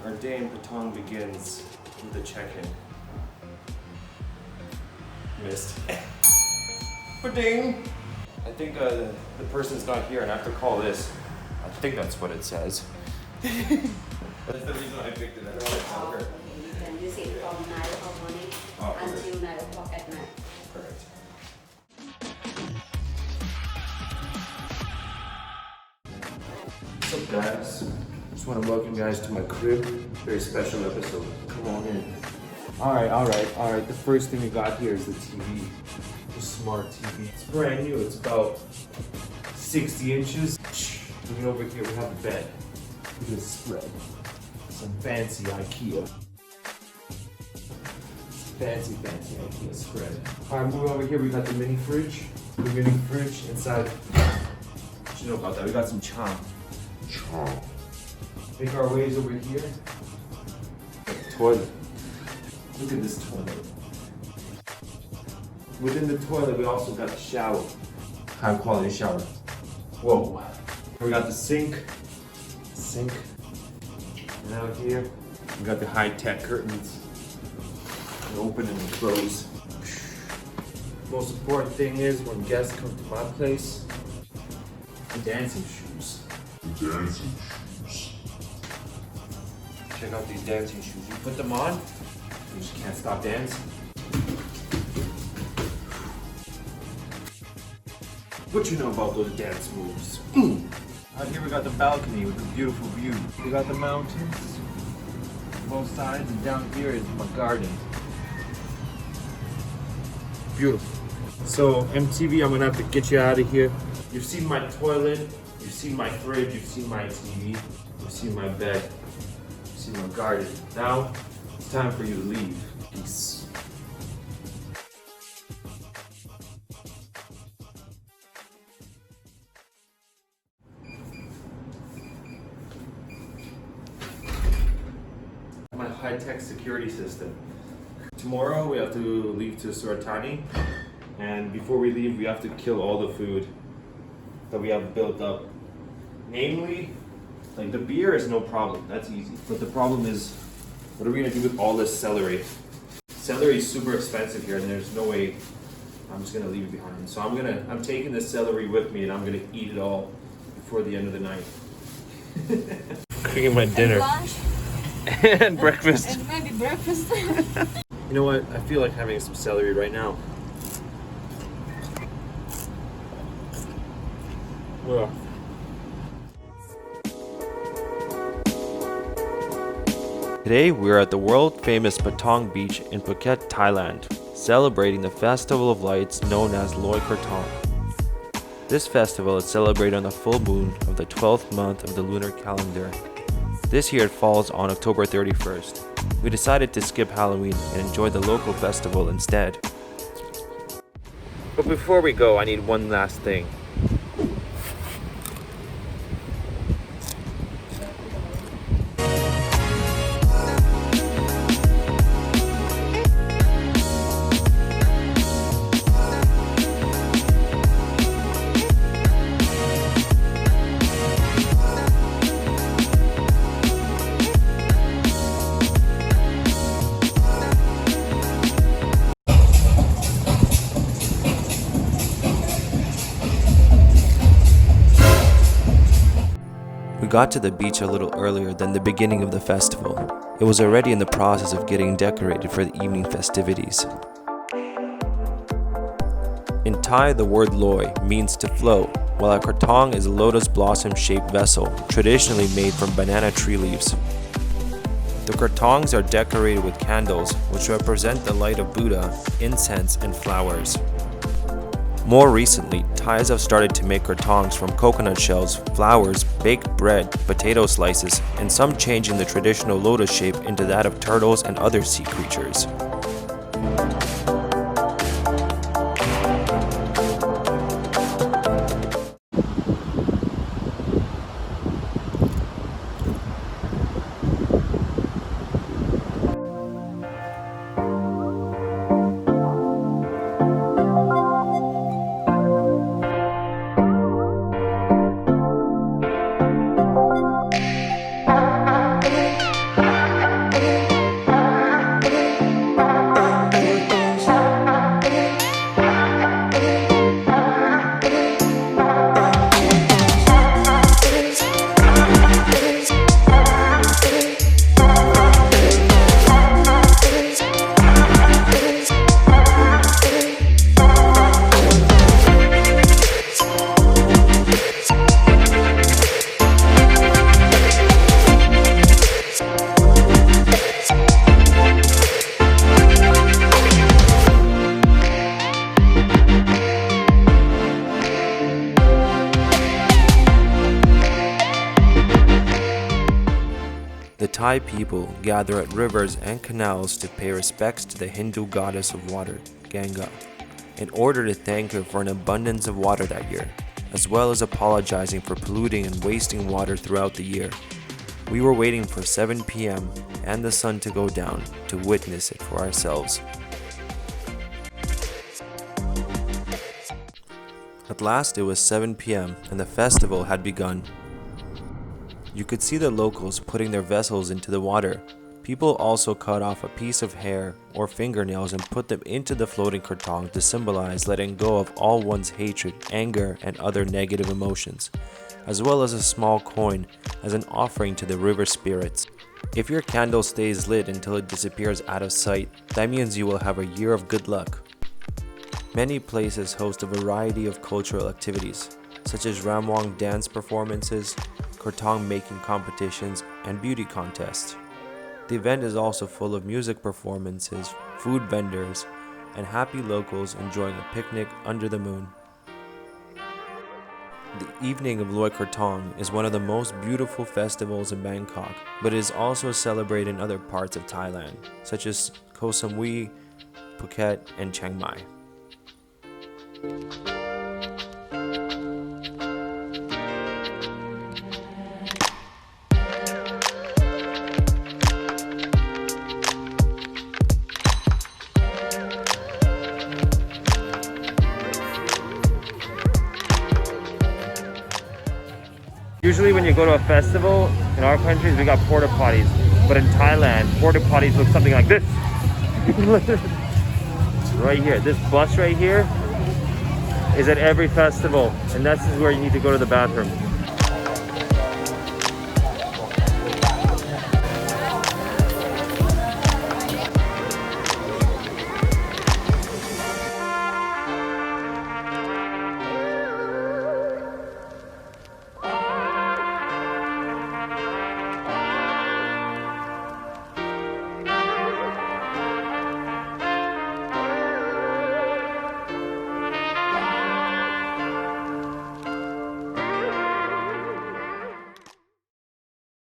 Our day in Patong begins with a check-in. Missed. Ding! I think the person's not here and I have to call this. I think that's what it says. That's the reason I picked it. I don't want to tell her. You can use it from 9 o'clock morning until 9 o'clock at night. Correct. What's up, guys? Just want to welcome you guys to my crib. Very special episode. Come on in. Alright. The first thing we got here is the TV. The smart TV. It's brand new. It's about 60 inches. Looking over here, we have a bed. Look at this spread. Some fancy IKEA. Fancy IKEA spread. Alright, moving over here, we got the mini fridge. The mini fridge inside. What you know about that? We got some chom. Make our ways over here. Toilet. Look at this toilet. Within the toilet, we also got a shower. High quality shower. Whoa. We got the sink. And out here, we got the high-tech curtains. They open and close. Most important thing is when guests come to my place, the dancing shoes. Check out these dancing shoes. You put them on, you just can't stop dancing. What you know about those dance moves? Out here we got the balcony with the beautiful view. We got the mountains, both sides, and down here is my garden. Beautiful. So MTV, I'm gonna have to get you out of here. You've seen my toilet, you've seen my fridge, you've seen my TV, you've seen my bed, you've seen my garden. Now, it's time for you to leave. Peace. My high-tech security system. Tomorrow we have to leave to Suratani, and before we leave we have to kill all the food that we have built up. Namely, like the beer is no problem, that's easy. But the problem is, what are we gonna do with all this celery? Celery is super expensive here and there's no way I'm just gonna leave it behind. So I'm taking this celery with me and I'm gonna eat it all before the end of the night. Cooking my dinner. And breakfast. And maybe breakfast. You know what? I feel like having some celery right now. Ugh. Today we're at the world famous Patong Beach in Phuket, Thailand, celebrating the Festival of Lights known as Loy Krathong. This festival is celebrated on the full moon of the 12th month of the lunar calendar. This year it falls on October 31st. We decided to skip Halloween and enjoy the local festival instead. But before we go, I need one last thing. We got to the beach a little earlier than the beginning of the festival. It was already in the process of getting decorated for the evening festivities. In Thai, the word loy means to float, while a krathong is a lotus blossom shaped vessel, traditionally made from banana tree leaves. The krathongs are decorated with candles, which represent the light of Buddha, incense, and flowers. More recently, Thais have started to make krathongs from coconut shells, flowers, baked bread, potato slices, and some changing the traditional lotus shape into that of turtles and other sea creatures. Thai people gather at rivers and canals to pay respects to the Hindu goddess of water, Ganga, in order to thank her for an abundance of water that year, as well as apologizing for polluting and wasting water throughout the year. We were waiting for 7 p.m. and the sun to go down to witness it for ourselves. At last it was 7 p.m. and the festival had begun. You could see the locals putting their vessels into the water. People also cut off a piece of hair or fingernails and put them into the floating krathong to symbolize letting go of all one's hatred, anger, and other negative emotions, as well as a small coin as an offering to the river spirits. If your candle stays lit until it disappears out of sight, that means you will have a year of good luck. Many places host a variety of cultural activities, such as Ramwong dance performances, krathong making competitions, and beauty contests. The event is also full of music performances, food vendors, and happy locals enjoying a picnic under the moon. The evening of Loy Krathong is one of the most beautiful festivals in Bangkok, but it is also celebrated in other parts of Thailand, such as Koh Samui, Phuket, and Chiang Mai. Usually when you go to a festival, in our countries we got porta potties, but in Thailand, porta potties look something like this. Right here, this bus right here is at every festival, and this is where you need to go to the bathroom.